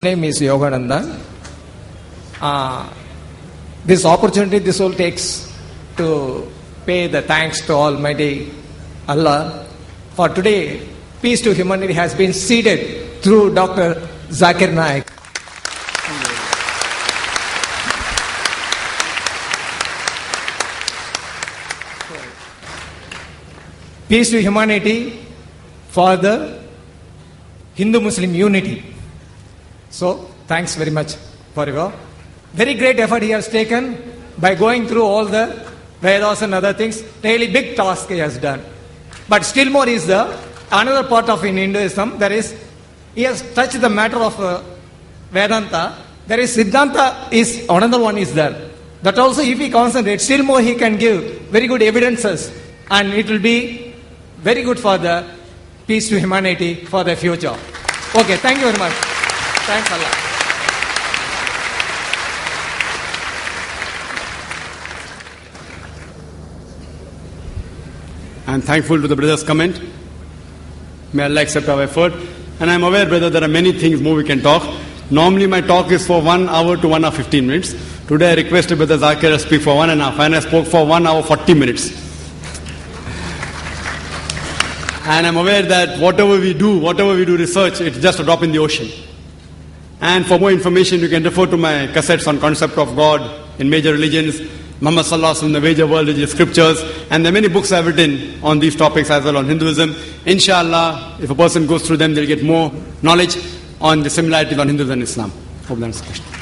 Name is Yogananda. This opportunity this all takes to pay the thanks to Almighty Allah. For today, peace to humanity has been seeded through Dr. Zakir Naik. Peace to humanity for the Hindu-Muslim unity. So, thanks very much for your very great effort he has taken by going through all the Vedas and other things. Really big task he has done. But still more is another part of in Hinduism, there is, he has touched the matter of Vedanta. There is Siddhanta is, another one is there. That also if he concentrates, still more he can give very good evidences and it will be very good for the peace to humanity for the future. Okay, thank you very much. Thanks Allah. I'm thankful to the brother's comment. May Allah accept our effort. And I'm aware, brother, there are many things more we can talk. Normally my talk is for 1 hour to 1 hour 15 minutes. Today I requested Brother Zakir to speak for 1.5 and I spoke for 1 hour 40 minutes. And I'm aware that whatever we do research, it's just a drop in the ocean. And for more information, you can refer to my cassettes on concept of God in major religions, Muhammad Sallallahu Alaihi Wasallam, the major world religious scriptures, and there are many books I've written on these topics as well on Hinduism. Inshallah, if a person goes through them, they'll get more knowledge on the similarities on Hinduism and Islam. Hope that answers the question.